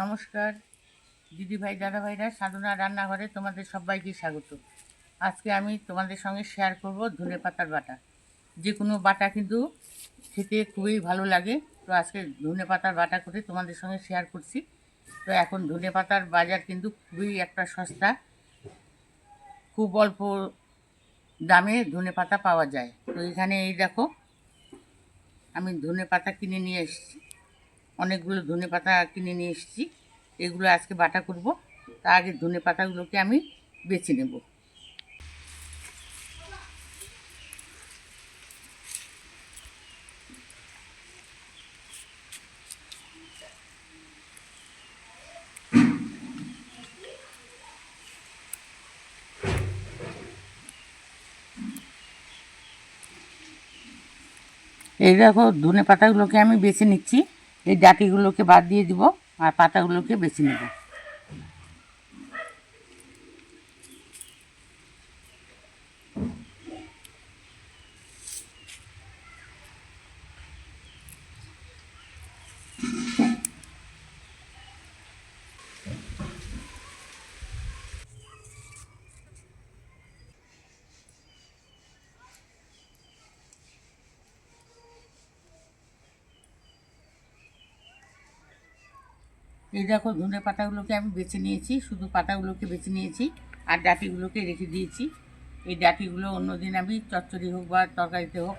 নমস্কার দিদিভাই দাদাভাইরা, সাধনা রান্নাঘরে তোমাদের সবাইকে স্বাগত। আজকে আমি তোমাদের সঙ্গে শেয়ার করব ধনেপাতার বাটা। যে কোনো বাটা কিন্তু খেতে খুবই ভালো লাগে। তো আজকে ধনেপাতার বাটা করে তোমাদের সঙ্গে শেয়ার করছি। তো এখন ধনেপাতার বাজার কিন্তু খুবই একটা সস্তা, খুব অল্প দামে ধনেপাতা পাওয়া যায়। তো এখানে এই দেখো, আমি ধনেপাতা কিনে নিয়ে এসেছি, অনেকগুলো ধনেপাতা কিনে নিয়ে এসেছি। এগুলো আজকে বাটা করব। তার আগে ধনেপাতাগুলোকে আমি বেছে নেব। এই দেখো, ধনেপাতাগুলোকে আমি বেছে নিচ্ছি। এই ডাঁটিগুলোকে বাদ দিয়ে দিব আর পাতাগুলোকে বেছে নেব। এই দেখো, ধনে পাতাগুলোকে আমি বেছে নিয়েছি, শুধু পাতাগুলোকে বেছে নিয়েছি আর ডাঁটিগুলোকে রেখে দিয়েছি। এই ডাঁটিগুলো অন্যদিন আমি চচ্চড়ি হোক বা তরকারিতে হোক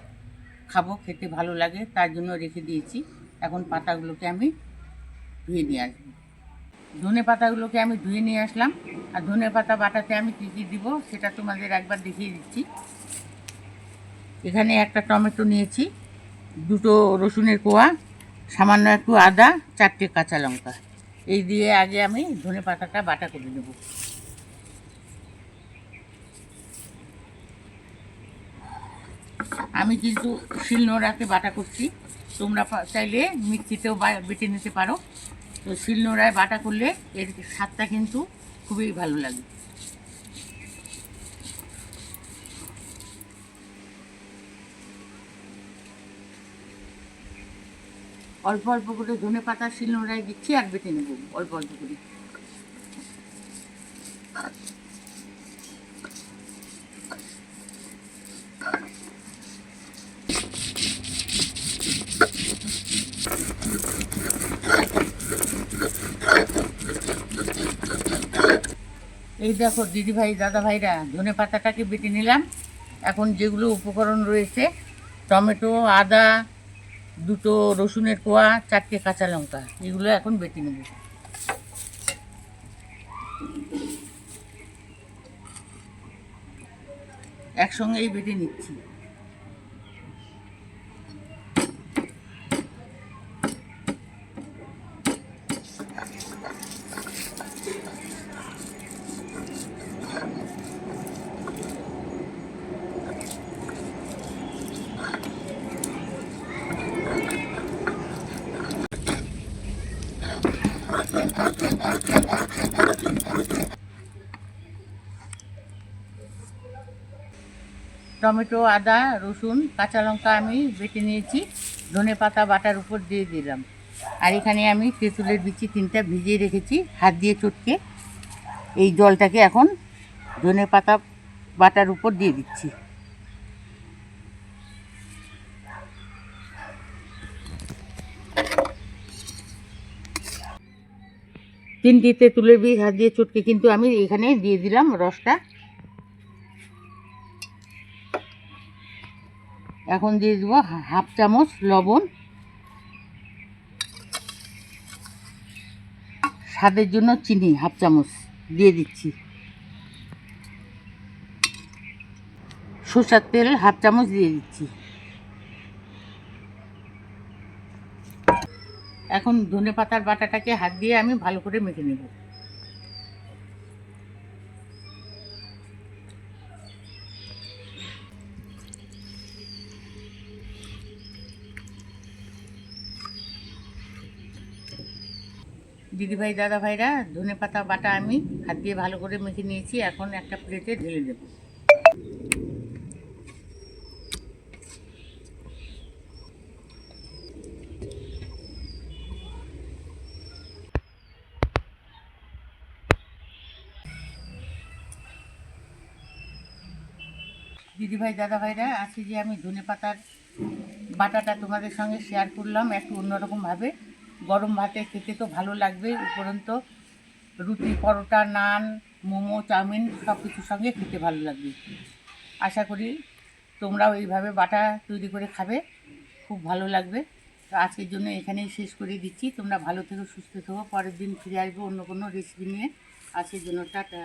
খাবো, খেতে ভালো লাগে, তার জন্য রেখে দিয়েছি। এখন পাতাগুলোকে আমি ধুয়ে নিয়ে আসবো। ধনে পাতাগুলোকে আমি ধুয়ে নিয়ে আসলাম। আর ধনে পাতা বাটাতে আমি কী কী দিব সেটা তোমাদের একবার দেখিয়ে দিচ্ছি। এখানে একটা টমেটো নিয়েছি, দুটো রসুনের কোয়া, সামান্য একটু আদা, 4টে কাঁচা লঙ্কা। এই দিয়ে আগে আমি ধনে পাতাটা বাটা করে নেব। আমি কিন্তু শিলনোড়াতে বাটা করছি, তোমরা চাইলে মিক্সিতেও বেটে নিতে পারো। তো শিলনোড়ায় বাটা করলে এর স্বাদটা কিন্তু খুবই ভালো লাগে। অল্প অল্প করে ধনে পাতা শিলনোড়ায় দিচ্ছি আর বেটে নেব অল্প অল্প করে। এই দেখো দিদিভাই দাদাভাইরা, ধনে পাতাটাকে বেটে নিলাম। এখন যেগুলো উপকরণ রয়েছে, টমেটো, আদা, দুটো রসুনের কোয়া, 4টে কাঁচা লঙ্কা, এগুলো এখন বেটে নেব। একসঙ্গেই বেটে নিচ্ছি। টমেটো, আদা, রসুন, কাঁচা লঙ্কা আমি বেটে নিয়েছি, ধনে পাতা বাটার উপর দিয়ে দিলাম। আর এখানে আমি তেঁতুলের বিচি 3টা ভিজিয়ে রেখেছি হাত দিয়ে চটকে। এই জলটাকে এখন ধনে পাতা বাটার উপর দিয়ে দিচ্ছি। তিনটি তেঁতুলের বীজ হাত দিয়ে চটকে কিন্তু আমি এখানে দিয়ে দিলাম রসটা। এখন দিয়ে দেবো হাফ চামচ লবণ, স্বাদের জন্য চিনি হাফ চামচ দিয়ে দিচ্ছি, সরষের তেল হাফ চামচ দিয়ে দিচ্ছি। এখন ধনে পাতার বাটাটাকে হাত দিয়ে আমি ভালো করে মেখে নেব। দিদিভাই দাদাভাইরা, ধনে পাতা বাটা আমি হাত দিয়ে ভালো করে মেখে নিয়েছি। এখন একটা প্লেটে ঢেলে দেব। দিদিভাই দাদাভাইরা, আজকে যে আমি ধনেপাতার বাটাটা তোমাদের সঙ্গে শেয়ার করলাম একটু অন্যরকমভাবে। গরম ভাতে খেতে তো ভালো লাগবে, উপরন্ত রুটি, পরোটা, নান, মোমো, চাউমিন সব কিছুর সঙ্গে খেতে ভালো লাগবে। আশা করি তোমরাও এইভাবে বাটা তৈরি করে খাবে, খুব ভালো লাগবে। তো আজকের জন্য এখানেই শেষ করে দিচ্ছি। তোমরা ভালো থেকো, সুস্থ থেকো। পরের দিন ফিরে আসবো অন্য কোনো রেসিপি নিয়ে। আজকের জন্য টাটা।